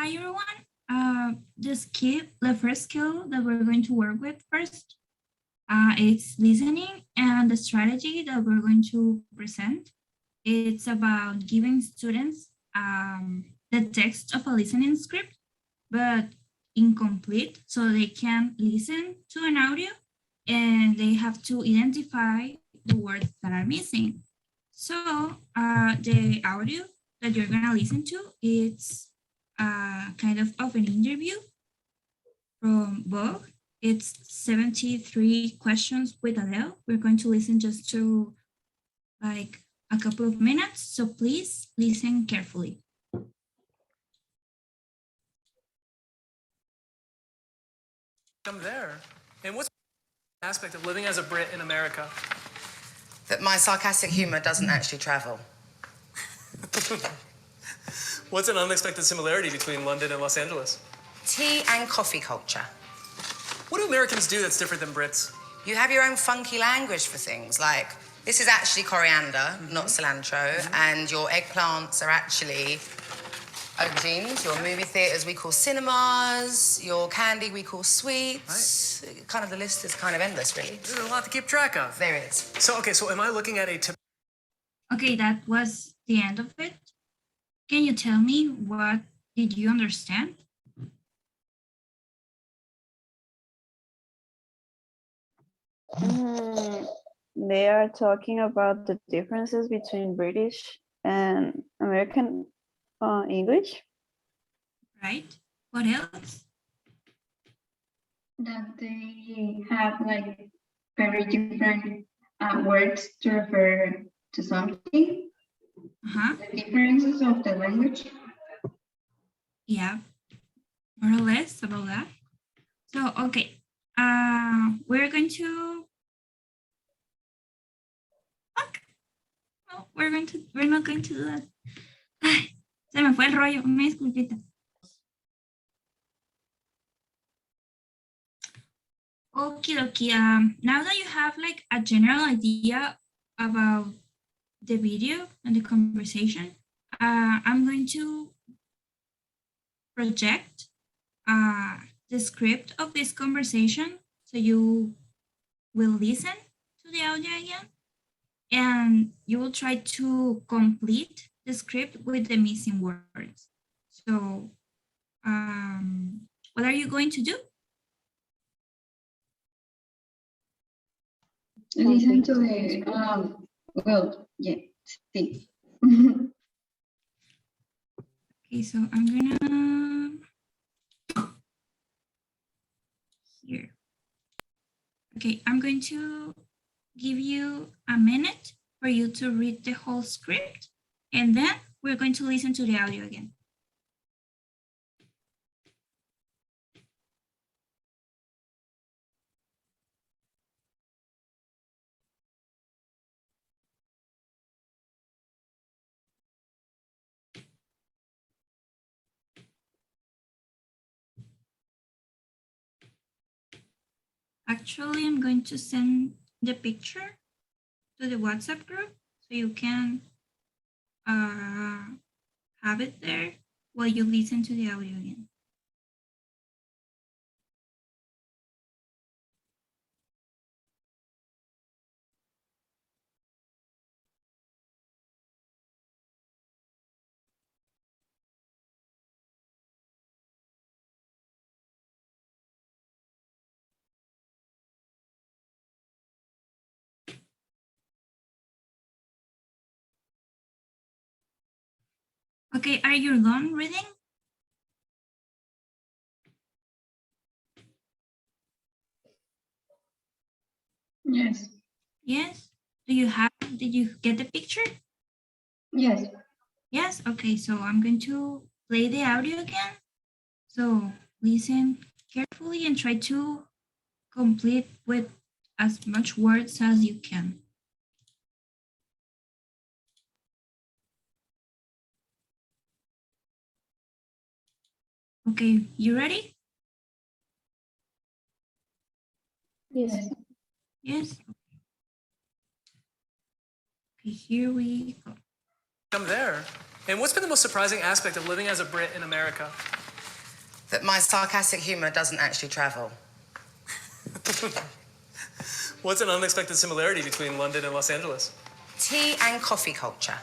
Hi everyone. The first skill that we're going to work with first is listening, and the strategy that we're going to present. It's about giving students the text of a listening script, but incomplete, so they can listen to an audio and they have to identify the words that are missing. So the audio that you're gonna listen to, it's kind of an interview from Vogue. It's 73 questions with Adele. We're going to listen just to like a couple of minutes, so please listen carefully. I'm there. And what's the aspect of living as a Brit in America? That my sarcastic humor doesn't actually travel. What's an unexpected similarity between London and Los Angeles? Tea and coffee culture. What do Americans do that's different than Brits? You have your own funky language for things, like this is actually coriander, not cilantro, and your eggplants are actually aubergines. Your movie theaters we call cinemas, your candy we call sweets. Right. Kind of the list is kind of endless, really. There's a lot to keep track of. There is. So am I looking at a Okay, that was the end of it. Can you tell me what did you understand? They are talking about the differences between British and American English. Right. What else? That they have like very different words to refer to something. The differences of the language. Yeah, more or less about that. So, okay, we're going to, no, we're not going to do that. Ay, se me fue el rollo, una disculpita. Okay, okay. Now that you have like a general idea about the video and the conversation, I'm going to project the script of this conversation, so you will listen to the audio again, and you will try to complete the script with the missing words. So, what are you going to do? Listen to the well, yeah, see. Okay, so I'm gonna here. Okay, I'm going to give you a minute for you to read the whole script, and then we're going to listen to the audio again. Actually, I'm going to send the picture to the WhatsApp group so you can have it there while you listen to the audio again. Okay, are you done reading? Yes. Yes. Did you get the picture? Yes. Yes, okay, so I'm going to play the audio again. So listen carefully and try to complete with as much words as you can. Okay, you ready? Yes. Yes. Okay, here we go. I'm there. And what's been the most surprising aspect of living as a Brit in America? That my sarcastic humor doesn't actually travel. What's an unexpected similarity between London and Los Angeles? Tea and coffee culture.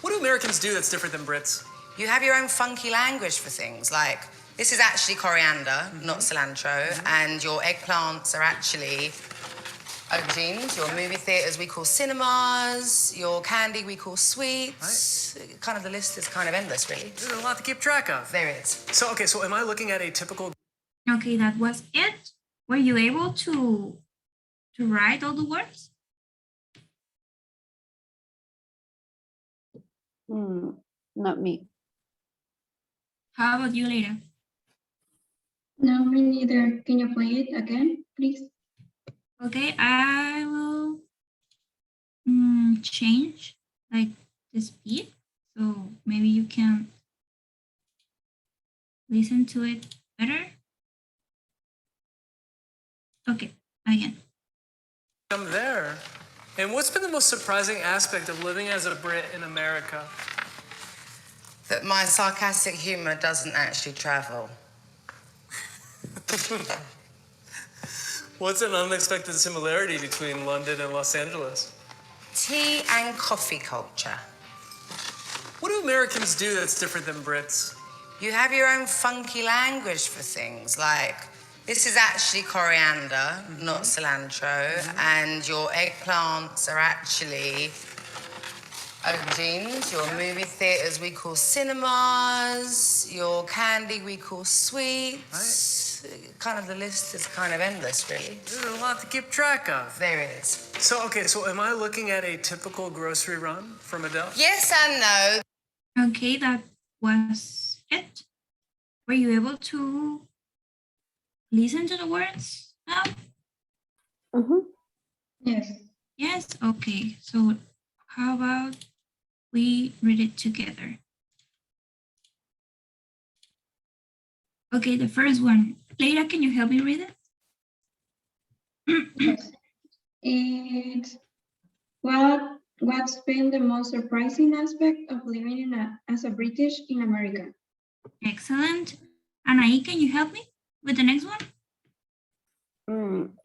What do Americans do that's different than Brits? You have your own funky language for things, like this is actually coriander, not cilantro, and your eggplants are actually aubergines. Your movie theaters we call cinemas. Your candy we call sweets. Kind of the list is kind of endless, really. There's a lot to keep track of. There is. So, okay, so am I looking at a typical... Okay, that was it. Were you able to write all the words? Not me. How about you, Leila? No, me neither. Can you play it again, please? Okay, I will change like the speed, so maybe you can listen to it better. Okay, again. I'm there. And what's been the most surprising aspect of living as a Brit in America? That my sarcastic humor doesn't actually travel. What's an unexpected similarity between London and Los Angeles? Tea and coffee culture. What do Americans do that's different than Brits? You have your own funky language for things, like this is actually coriander, not cilantro, and your eggplants are actually aubergines. Your movie theaters we call cinemas. Your candy we call sweets. Kind of the list is kind of endless, really. There's a lot to keep track of. There is. So, okay, so am I looking at a typical grocery run from Adele? Yes and no. Okay, that was it. Were you able to listen to the words now? Yes. Yes, okay. So how about we read it together? Okay, the first one. Leila, can you help me read it? Yes. It's what's been the most surprising aspect of living as a British in America? Excellent. Anaí, can you help me with the next one?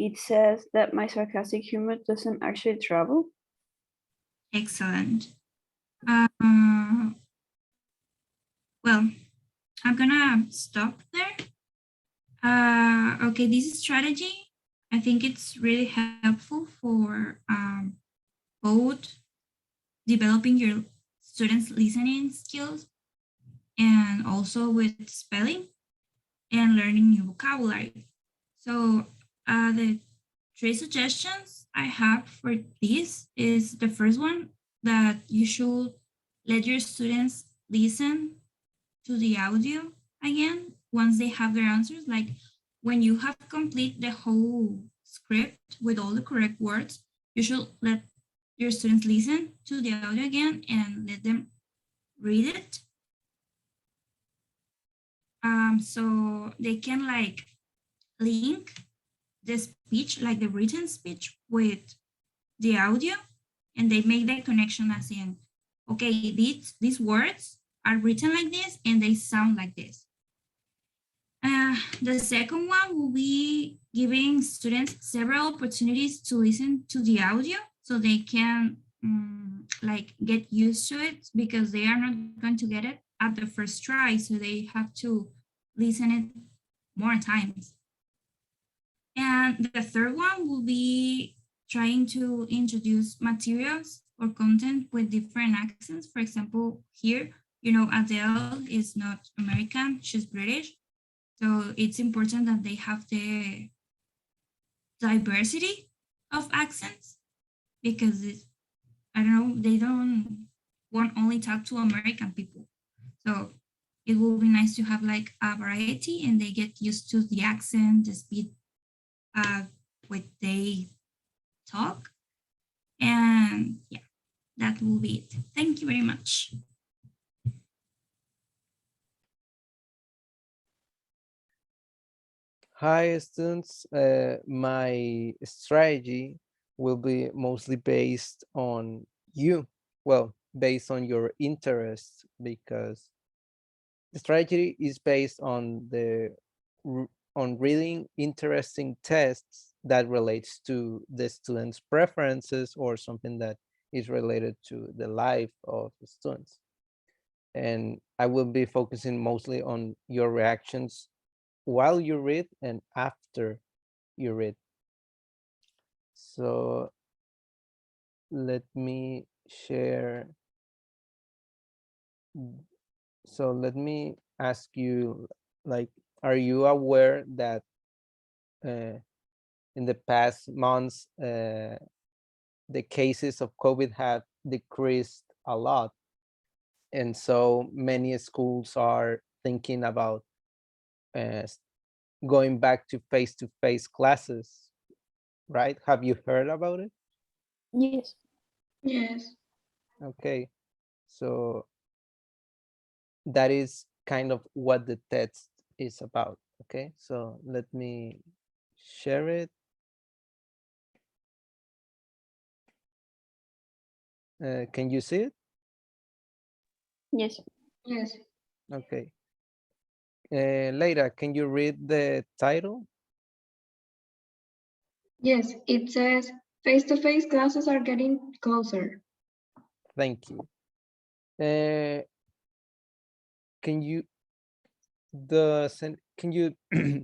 It says that my sarcastic humor doesn't actually travel. Excellent. Well, I'm gonna stop there. Okay, this strategy, I think it's really helpful for both developing your students' listening skills and also with spelling and learning new vocabulary. So the 3 suggestions I have for this is the first one, that you should let your students listen to the audio again once they have their answers. Like when you have complete the whole script with all the correct words, you should let your students listen to the audio again and let them read it. So they can like link the speech, like the written speech, with the audio, and they make the connection as in, okay, these words are written like this and they sound like this. The second one will be giving students several opportunities to listen to the audio so they can like get used to it, because they are not going to get it at the first try. So they have to listen it more times. And the third one will be trying to introduce materials or content with different accents. For example, here, you know, Adele is not American, she's British. So it's important that they have the diversity of accents, because I don't know, they don't want only talk to American people. So it will be nice to have like a variety and they get used to the accent, the speed with they talk. And yeah, that will be it. Thank you very much. Hi, students. My strategy will be mostly based on you. Well, based on your interests, because the strategy is based on on reading interesting tests that relates to the students' preferences or something that is related to the life of the students. And I will be focusing mostly on your reactions while you read and after you read. So let me share. So let me ask you, like, are you aware that in the past months, the cases of COVID have decreased a lot? And so many schools are thinking about going back to face-to-face classes, right? Have you heard about it? Yes. Yes. Okay, so that is kind of what the text is about. Okay, so let me share it. Can you see it? Yes. Yes. Okay. Leira, can you read the title? Yes. It says face-to-face classes are getting closer. Thank you. Can you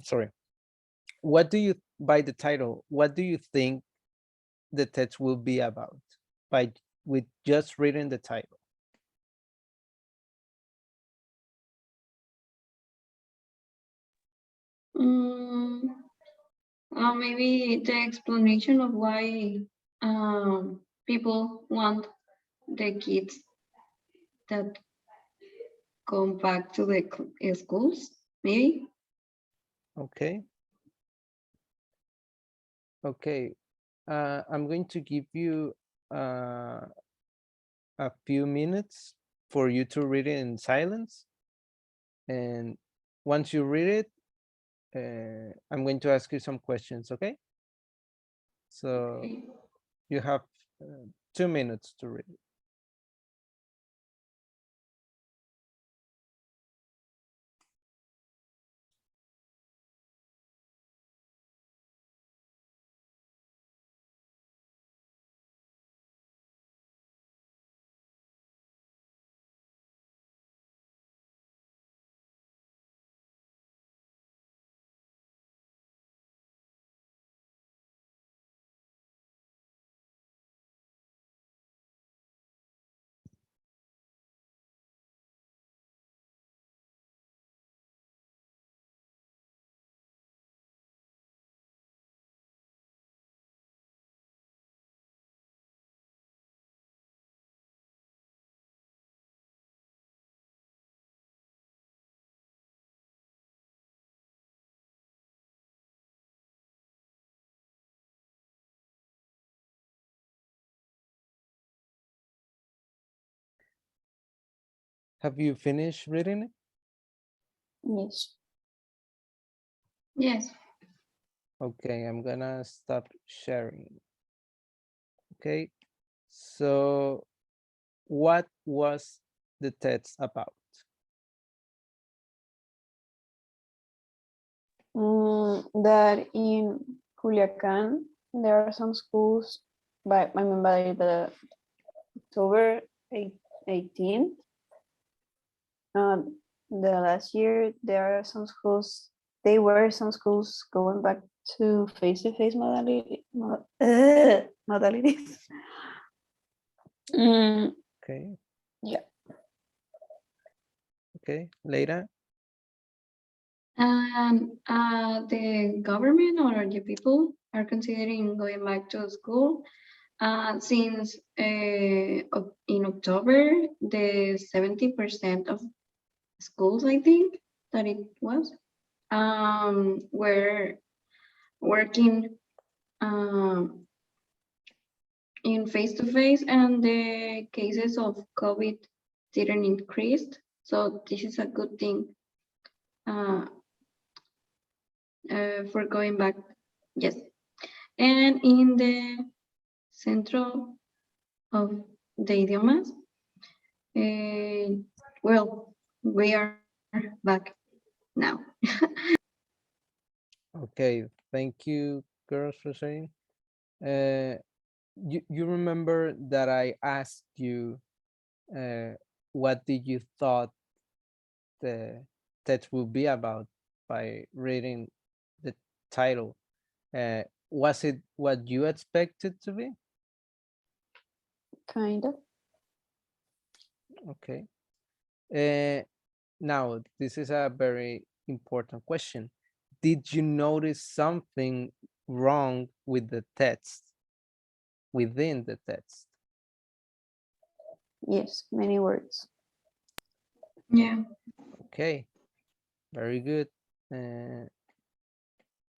sorry, what do you, by the title, what do you think the text will be about with just reading the title? Maybe the explanation of why people want the kids that come back to the schools, maybe. Okay. Okay. I'm going to give you a few minutes for you to read it in silence. And once you read it, I'm going to ask you some questions, okay? So you have 2 minutes to read it. Have you finished reading it? Yes. Yes. Okay, I'm gonna stop sharing. Okay, so what was the text about? That in Culiacan, there are some schools, by the October 18th, the last year, there are some schools, some schools going back to face-to-face modalities. Okay. Yeah. Okay, later. The government or the people are considering going back to school since in October, the 70% of schools, I think that it was, were working in face-to-face, and the cases of COVID didn't increase. So this is a good thing for going back. Yes. And in the Centro of the Idiomas, well, we are back now. Okay, thank you, girls, for sharing. You remember that I asked you what did you thought the text will be about by reading the title? Was it what you expected to be? Kind of. Okay. Now, this is a very important question. Did you notice something wrong with the text, within the text? Yes, many words. Yeah. Okay, very good.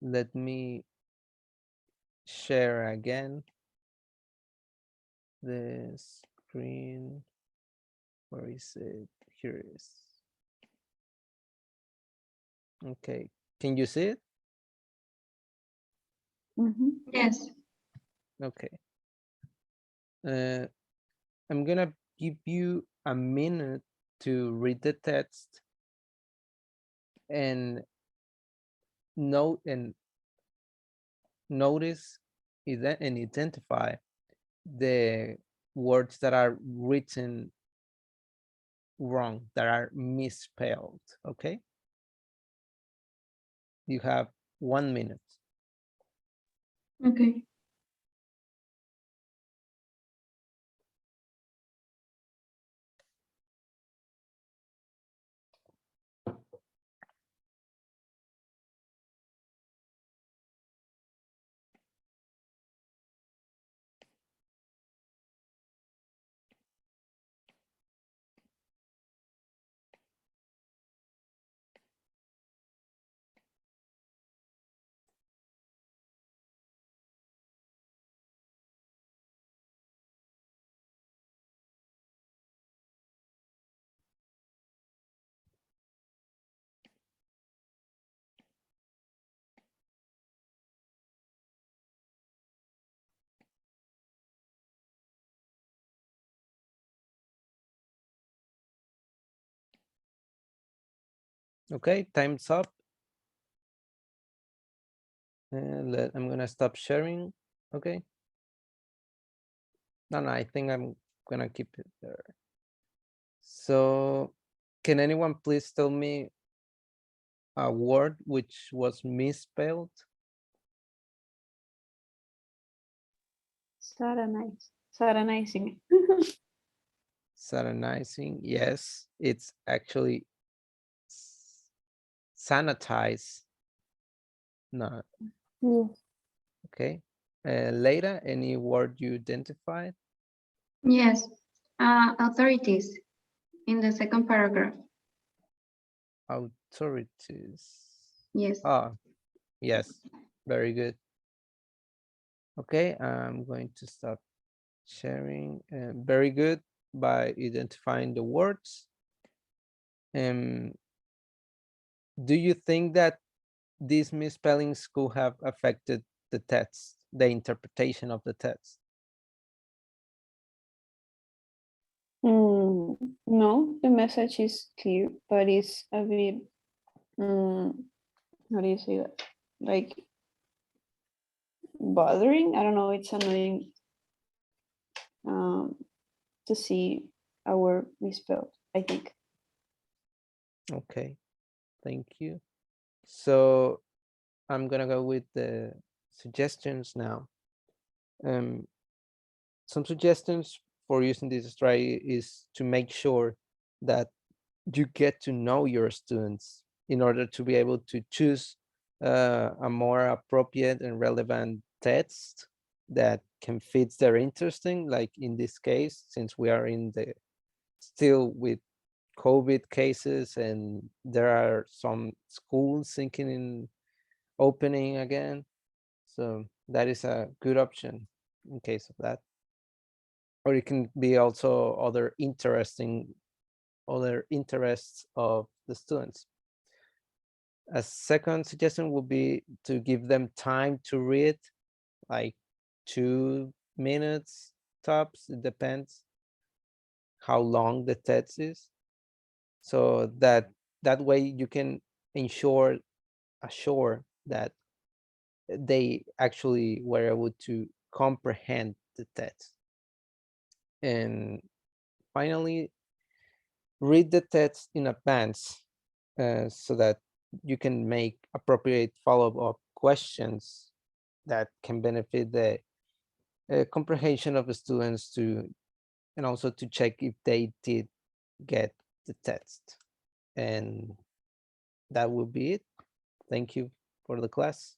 Let me share again the screen. Where is it? Here it is. Okay, can you see it? Mhm. Yes. Okay. I'm gonna give you a minute to read the text and note and notice and identify the words that are written wrong, that are misspelled. Okay, you have 1 minute. Okay. Okay, time's up. And I'm gonna stop sharing. Okay. No, I think I'm gonna keep it there. So, can anyone please tell me a word which was misspelled? Saturnizing. Saturnizing, yes, it's actually sanitize. No, Yes. okay. Later, any word you identified? Yes. Authorities in the second paragraph. Authorities. Yes. Ah, yes, very good. Okay, I'm going to stop sharing. Very good by identifying the words. Do you think that these misspellings could have affected the text, the interpretation of the text? No, the message is clear, but it's a bit, how do you say that? Like bothering. I don't know. It's annoying to see a word misspelled, I think. Okay, thank you. So I'm gonna go with the suggestions now. Some suggestions for using this strategy is to make sure that you get to know your students in order to be able to choose a more appropriate and relevant text that can fit their interesting. Like in this case, since we are in the still with COVID cases and there are some schools thinking in opening again. So that is a good option in case of that. Or it can be also other interests of the students. A second suggestion would be to give them time to read, like 2 minutes tops. It depends how long the text is, so that that way you can assure that they actually were able to comprehend the text. And finally, read the text in advance so that you can make appropriate follow-up questions that can benefit the comprehension of the students and also to check if they did get the text. And that will be it. Thank you for the class.